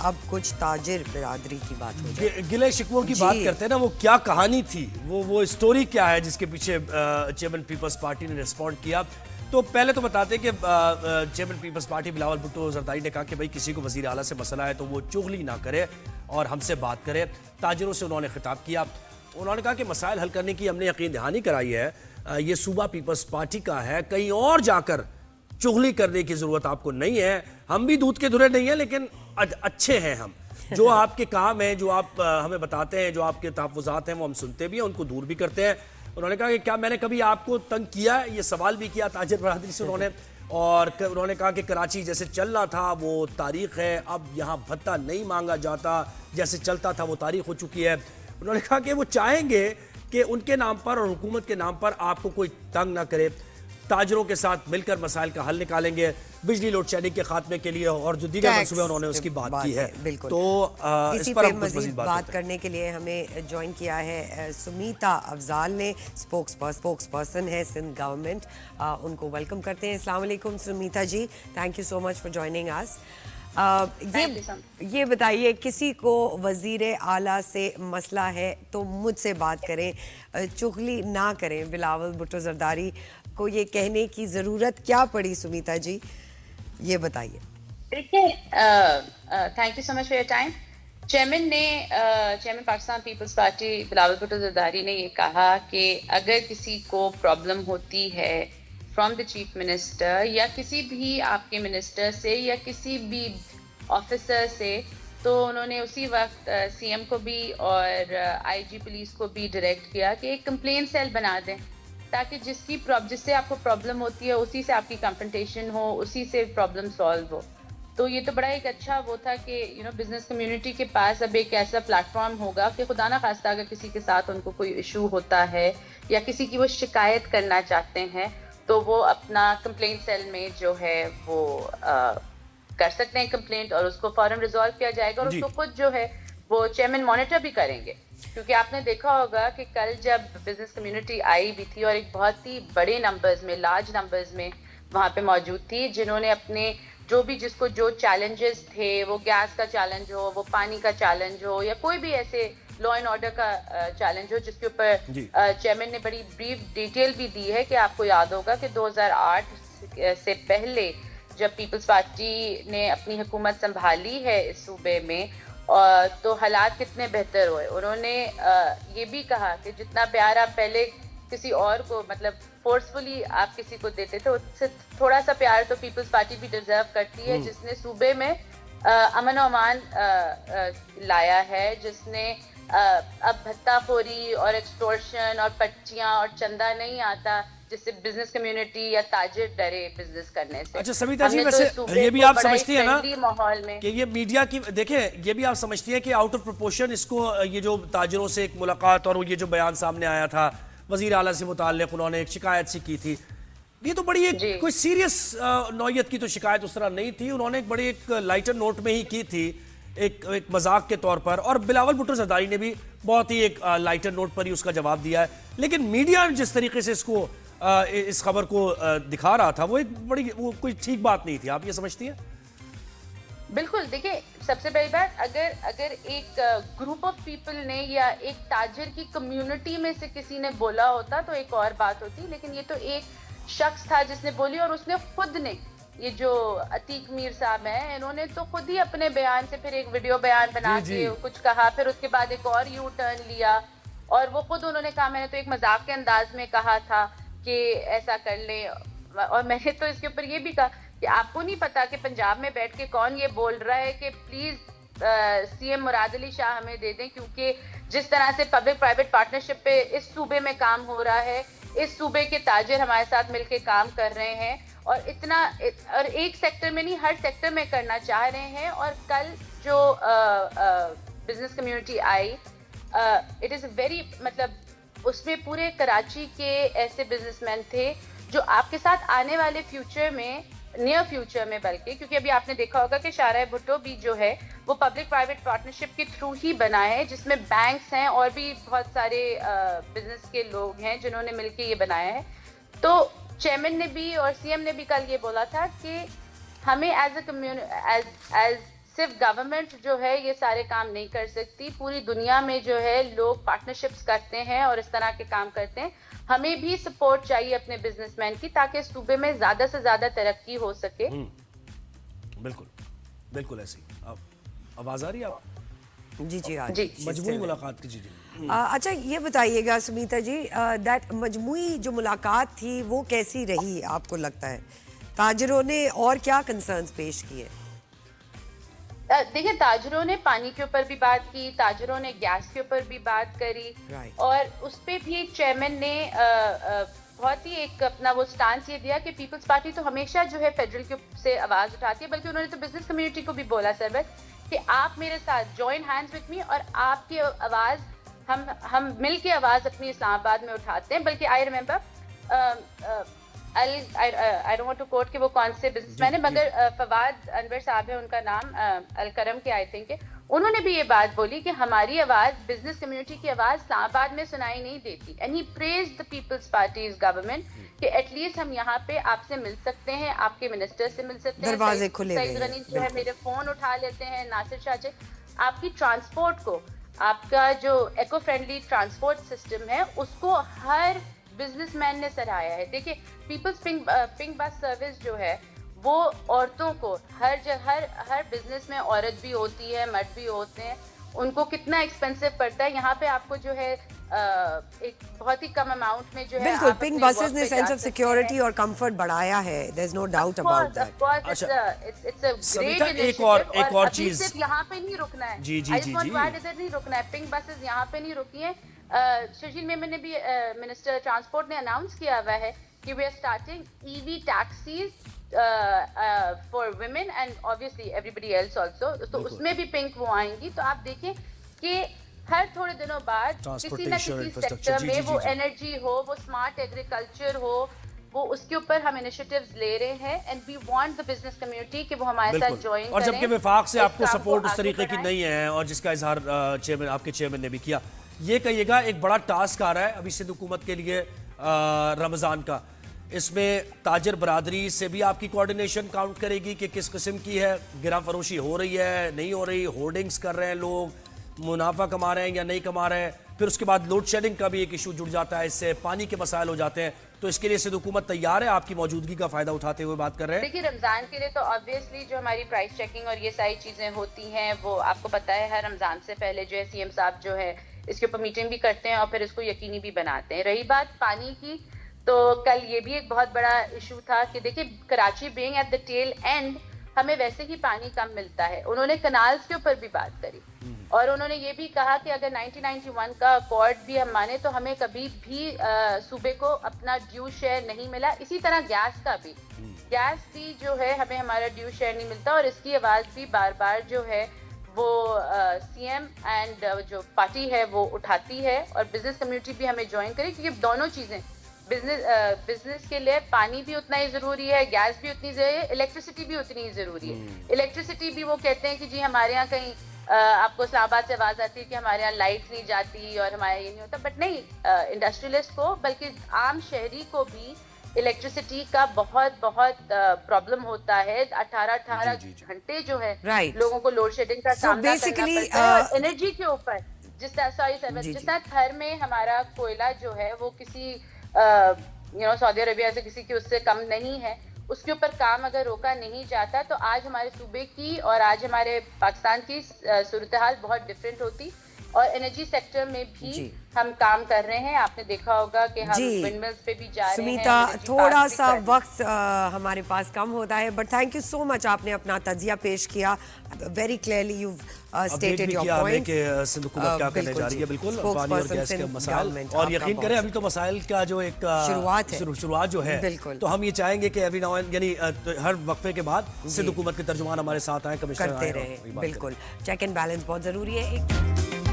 اب کچھ تاجر برادری کی بات ہو جائے. گلے شکووں کی بات کرتے ہیں نا, وہ کیا کہانی تھی, وہ اسٹوری کیا ہے جس کے پیچھے چیئرمین پیپلز پارٹی نے ریسپونڈ کیا. تو پہلے تو بتاتے ہیں کہ چیئرمین پیپلز پارٹی بلاول بھٹو زرداری نے کہا کہ بھائی کسی کو وزیر اعلیٰ سے مسئلہ ہے تو وہ چغلی نہ کرے اور ہم سے بات کرے. تاجروں سے انہوں نے خطاب کیا, انہوں نے کہا کہ مسائل حل کرنے کی ہم نے یقین دہانی کرائی ہے, یہ صوبہ پیپلز پارٹی کا ہے, کہیں اور جا کر چغلی کرنے کی ضرورت آپ کو نہیں ہے. ہم بھی دودھ کے دھرے نہیں ہیں لیکن اچھے ہیں ہم, جو آپ کے کام ہیں, جو آپ ہمیں بتاتے ہیں, جو آپ کے تحفظات ہیں وہ ہم سنتے بھی ہیں, ان کو دور بھی کرتے ہیں. انہوں نے کہا کہ کیا میں نے کبھی آپ کو تنگ کیا ہے, یہ سوال بھی کیا تاجر برادری سے انہوں نے. اور انہوں نے کہا کہ کراچی جیسے چلنا تھا وہ تاریخ ہے, اب یہاں بھتہ نہیں مانگا جاتا, جیسے چلتا تھا وہ تاریخ ہو چکی ہے. انہوں نے کہا کہ وہ چاہیں گے کہ ان کے نام پر اور حکومت کے نام پر آپ کو کوئی تنگ نہ کرے. تاجروں کے ساتھ مل کر مسائل کا حل نکالیں گے, بجلی لوڈ شیڈنگ کے خاتمے کے لیے اور جو دیگر منصوبے انہوں نے اس کی بات کی ہے. تو اس پر ہم مزید بات کرنے کے لیے ہمیں جوائن کیا ہے سمیتا افضال نے, اسپوکس پرسن ہے سندھ گورنمنٹ. ان کو ویلکم کرتے ہیں. السلام علیکم Smita ji, thank you so much for joining us. یہ بتائیے, کسی کو وزیر اعلیٰ سے مسئلہ ہے تو مجھ سے بات کریں, چغلی نہ کریں. بلاول بھٹو زرداری کو یہ کہنے کی ضرورت کیا پڑی سمیتا جی, یہ بتائیے. دیکھیں, thank you so much for your time. Chairman Pakistan Peoples Party Bilawal Bhutto Zardari نے یہ کہا کہ اگر کسی کو پرابلم ہوتی ہے فرام دا چیف منسٹر یا کسی بھی آپ کے منسٹر سے یا کسی بھی آفیسر سے, تو انہوں نے اسی وقت سی ایم کو بھی اور آئی جی پولیس کو بھی ڈائریکٹ کیا کہ ایک کمپلین سیل بنا دیں تاکہ جس سے آپ کو پرابلم ہوتی ہے اسی سے آپ کی کنفرنٹیشن ہو, اسی سے پرابلم سالو ہو. تو یہ تو بڑا ایک اچھا وہ تھا کہ بزنس کمیونٹی کے پاس اب ایک ایسا پلیٹ فارم ہوگا کہ خدا نہ خواستہ اگر کسی کے ساتھ ان کو کوئی ایشو ہوتا ہے یا کسی کی وہ شکایت کرنا چاہتے ہیں تو وہ اپنا کمپلین سیل میں جو ہے وہ کر سکتے ہیں کمپلینٹ, اور اس کو فوراً ریزالو کیا جائے گا. اور اس کو خود جو ہے وہ چیئرمین مانیٹر بھی کریں گے, کیونکہ آپ نے دیکھا ہوگا کہ کل جب بزنس کمیونٹی آئی بھی تھی اور ایک بہت ہی بڑے نمبرز میں, لارج نمبرز میں وہاں پہ موجود تھی, جنہوں نے اپنے جس کو جو چیلنجز تھے, وہ گیس کا چیلنج ہو, وہ پانی کا چیلنج ہو, یا کوئی بھی ایسے لا اینڈ آرڈر کا چیلنج ہو, جس کے اوپر چیئرمین نے بڑی بریف ڈیٹیل بھی دی ہے. کہ آپ کو یاد ہوگا کہ 2008 سے پہلے جب پیپلز پارٹی نے اپنی حکومت سنبھالی ہے اس صوبے میں, تو حالات کتنے بہتر ہوئے. انہوں نے یہ بھی کہا کہ جتنا پیار آپ پہلے کسی اور کو, مطلب فورسفلی آپ کسی کو دیتے تھے, اس سے تھوڑا سا پیار تو پیپلز پارٹی بھی ڈیزرو کرتی ہے, جس نے صوبے میں امن و امان لایا ہے, جس نے اب بھتہ خوری اور ایکسٹورشن اور پرچیاں اور چندہ نہیں آتا جس سے بزنس کمیونٹی یا تاجر ڈرے بزنس کرنے سے. اچھا سمیتا جی, ویسے یہ بھی آپ سمجھتی ہیں نا کہ یہ میڈیا کی, دیکھیں یہ بھی آپ سمجھتی ہیں کہ آؤٹ آف پروپورشن اس کو, یہ جو تاجروں سے ایک ملاقات اور یہ جو بیان سامنے آیا تھا وزیر اعلیٰ سے متعلق, انہوں نے ایک شکایت سی کی تھی, یہ تو بڑی ایک کوئی سیریس نوعیت کی تو شکایت اس طرح نہیں تھی, انہوں نے ایک بڑی ایک لائٹر نوٹ میں ہی کی تھی, ایک مذاق کے طور پر. اور بلاول بھٹو زرداری نے بھی بہت ہی ایک لائٹر نوٹ پر ہی اس کا جواب دیا ہے. لیکن میڈیا جس طریقے سے اس خبر کو دکھا رہا تھا, وہ ایک بڑی کوئی ٹھیک بات نہیں تھی. آپ یہ سمجھتی ہیں؟ بالکل. دیکھیں, سب سے پہلی بات, اگر ایک گروپ آف پیپل نے یا ایک تاجر کی کمیونٹی میں سے کسی نے بولا ہوتا تو ایک اور بات ہوتی, لیکن یہ تو ایک شخص تھا جس نے بولی, اور اس نے خود نے, یہ جو عتیق میر صاحب ہیں, انہوں نے تو خود ہی اپنے بیان سے پھر ایک ویڈیو بیان بنا کے کچھ کہا, پھر اس کے بعد ایک اور یو ٹرن لیا, اور وہ خود انہوں نے کہا میں نے تو ایک مذاق کے انداز میں کہا تھا کہ ایسا کر لیں. اور میں نے تو اس کے اوپر یہ بھی کہا کہ آپ کو نہیں پتا کہ پنجاب میں بیٹھ کے کون یہ بول رہا ہے کہ پلیز سی ایم مراد علی شاہ ہمیں دے دیں, کیونکہ جس طرح سے پبلک پرائیویٹ پارٹنرشپ پہ اس صوبے میں کام ہو رہا ہے, اس صوبے کے تاجر ہمارے ساتھ مل کے کام کر رہے ہیں, اور ایک سیکٹر میں نہیں, ہر سیکٹر میں کرنا چاہ رہے ہیں. اور کل جو business community I, it is very, مطلب اس میں پورے کراچی کے ایسے بزنس مین تھے جو آپ کے ساتھ آنے والے فیوچر میں, نیئر فیوچر میں بلکہ, کیونکہ ابھی آپ نے دیکھا ہوگا کہ شاہراہ بھٹو بھی جو ہے وہ پبلک پرائیویٹ پارٹنرشپ کے تھرو ہی بنا ہے, جس میں بینکس ہیں اور بھی بہت سارے بزنس کے لوگ ہیں جنہوں نے مل کے یہ بنایا ہے. تو چیئرمین نے بھی اور سی ایم نے بھی کل یہ بولا تھا کہ ہمیں ایز صرف گورنمنٹ جو ہے یہ سارے کام نہیں کر سکتی, پوری دنیا میں جو ہے لوگ پارٹنرشپس کرتے ہیں اور اس طرح کے کام کرتے ہیں. ہمیں بھی سپورٹ چاہیے اپنے بزنس مین کی تاکہ صوبے میں زیادہ سے زیادہ ترقی ہو سکے. بالکل بالکل ایسے ہی. آواز آ رہی ہے آپ؟ جی جی جی. مجموعی ملاقات کی. جی اچھا یہ بتائیے گا سمیتا جی, دیٹ مجموعی جو ملاقات تھی وہ کیسی رہی آپ کو لگتا ہے؟ تاجروں نے اور کیا کنسرنز پیش کیے؟ دیکھیں, تاجروں نے پانی کے اوپر بھی بات کی, تاجروں نے گیس کے اوپر بھی بات کری, اور اس پہ بھی چیئرمین نے بہت ہی ایک اپنا وہ سٹانس یہ دیا کہ پیپلز پارٹی تو ہمیشہ جو ہے فیڈرل سے آواز اٹھاتی ہے, بلکہ انہوں نے تو بزنس کمیونٹی کو بھی بولا سربت کہ آپ میرے ساتھ جوائن ہینڈز وتھ می, اور آپ کی آواز ہم مل کے آواز اپنی اسلام آباد میں اٹھاتے ہیں. بلکہ I remember I don't want to quote کہ وہ کون سے بزنس مین ہے, مگر فواد انور صاحب ہے ان کا نام, الکرم کے آئی تھنک, انہوں نے بھی یہ بات بولی کہ ہماری آواز, بزنس کمیونٹی کی آواز اسلام آباد میں سنائی نہیں دیتی. And he praised the Peoples Party's government کہ ایٹ لیسٹ ہم یہاں پہ آپ سے مل سکتے ہیں, آپ کے منسٹر سے مل سکتے ہیں, دروازے کھلے ہوئے سعید ہیں. غنی جو ہے میرے فون اٹھا لیتے ہیں, ناصر شاہ جی آپ کی ٹرانسپورٹ کو, آپ کا جو ایکو فرینڈلی ٹرانسپورٹ سسٹم ہے اس کو ہر بزنس مین نے سراہا ہے. دیکھیں پیپلز پنک بس سروس جو ہے وہ عورتوں کو ہر بزنس میں عورت بھی ہوتی ہے, مرد بھی ہوتے ہیں, ان کو کتنا ایکسپینسو پڑتا ہے. یہاں پہ آپ کو جو ہے ایک بہت ہی کم اماؤنٹ میں جو ہے بالکل پنک بسز نے سینس آف سیکیورٹی اور کمفرٹ بڑھایا ہے, there is no doubt about that. Smita ایک اور چیز یہاں پہ نہیں رکنا ہے, جی ادھر نہیں رکنا ہے, پنک بسز یہاں پہ نہیں رکی ہیں. ششیل میمن نے بھی, منسٹر ٹرانسپورٹ نے اناؤنس کیا ہوا ہے کہ we are starting EV taxis for women and obviously everybody else also. تو اس میں بھی پنک وہ آئیں گی. تو آپ دیکھیں کہ ہر تھوڑے دنوں بعد کسی نہ کسی سیکٹر میں, وہ انرجی ہو, وہ اسمارٹ ایگریکلچر ہو, وہ اس کے اوپر ہم انیشیٹیوز لے رہے ہیں. And we want the business community کہ وہ ہمارے ساتھ جوائن کریں. اور جبکہ وفاق سے آپ کو سپورٹ اس طریقے کی نہیں ہے, اور جس کا اظہار آپ کے چیئرمین نے بھی کیا, یہ کہیے گا ایک بڑا ٹاسک آ رہا ہے ابھی سندھ حکومت کے لیے رمضان کا. اس میں تاجر برادری سے بھی آپ کی کوارڈینیشن کاؤنٹ کرے گی کہ کس قسم کی ہے, گرہ فروشی ہو رہی ہے نہیں ہو رہی, ہورڈنگز کر رہے ہیں لوگ, منافع کما رہے ہیں یا نہیں کما رہے ہیں. پھر اس کے بعد لوڈ شیڈنگ کا بھی ایک ایشو جڑ جاتا ہے, اس سے پانی کے مسائل ہو جاتے ہیں. تو اس کے لیے سندھ حکومت تیار ہے, آپ کی موجودگی کا فائدہ اٹھاتے ہوئے بات کر رہے ہیں. دیکھیے رمضان کے لیے تو آبویسلی جو ہماری پرائس چیکنگ اور یہ ساری چیزیں ہوتی ہیں وہ آپ کو پتہ ہے ہر رمضان سے پہلے جو ہے CM صاحب جو ہے اس کے اوپر میٹنگ بھی کرتے ہیں اور پھر اس کو یقینی بھی بناتے ہیں. رہی بات پانی کی, تو کل یہ بھی ایک بہت بڑا ایشو تھا کہ دیکھیں Karachi being at the tail and ہمیں ویسے ہی پانی کم ملتا ہے. انہوں نے کنالز کے اوپر بھی بات کری, اور انہوں نے یہ بھی کہا کہ اگر 1991 کا اکارڈ بھی ہم مانے تو ہمیں کبھی بھی صوبے کو اپنا ڈیو شیئر نہیں ملا. اسی طرح گیس کا بھی, گیس بھی جو ہے ہمیں ہمارا ڈیو شیئر نہیں ملتا, اور اس کی آواز بھی بار بار جو ہے وہ CM اینڈ جو پارٹی ہے وہ اٹھاتی ہے. اور بزنس کمیونٹی بھی ہمیں جوائن کرے, کیونکہ دونوں چیزیں بزنس کے لیے پانی بھی اتنا ہی ضروری ہے, گیس بھی اتنی ضروری ہے, الیکٹریسٹی بھی اتنی ہی ضروری ہے. الیکٹریسٹی بھی وہ کہتے ہیں کہ جی ہمارے یہاں کہیں آپ کو اسلام آباد سے آواز آتی ہے کہ ہمارے یہاں لائٹ نہیں جاتی اور ہمارے یہ نہیں ہوتا, بٹ نہیں, انڈسٹریلسٹ کو بلکہ عام شہری کو بھی الیکٹریسٹی کا بہت پرابلم ہوتا ہے. 18 گھنٹے جو ہے لوگوں کو لوڈ شیڈنگ کا سامنا کرنا پڑتا ہے انرجی کے اوپر. جس طرح تھر میں ہمارا کوئلہ جو ہے وہ کسی سعودی عربیہ سے کسی کی اس سے کم نہیں ہے, اس کے اوپر کام اگر روکا نہیں جاتا تو آج ہمارے صوبے کی اور آج ہمارے پاکستان کی صورتحال بہت ڈفرینٹ ہوتی. اور انرجی سیکٹر میں بھی ہم کام کر رہے ہیں. آپ نے دیکھا ہوگا کہ ہم ونڈ ملز پہ بھی جا رہے ہیں. سمیتا تھوڑا سا وقت ہمارے پاس کم ہوتا ہے, بٹ تھینک یو سو مچ, آپ نے اپنا تجزیہ پیش کیا very clearly. You stated your point کہ سندھ حکومت کیا کرنے جا رہی ہے. بالکل پانی اور گیس کے مسائل, اور یقین کریں ابھی تو مسائل کا جو ایک شروعات جو ہے, تو ہم یہ چاہیں گے کہ ایوری ناؤ یعنی ہر وقفے کے بعد سندھ حکومت کے ترجمان ہمارے ساتھ آئیں, کمشنر کرتے رہیں. بالکل چیک اینڈ بیلنس بہت ضروری ہے.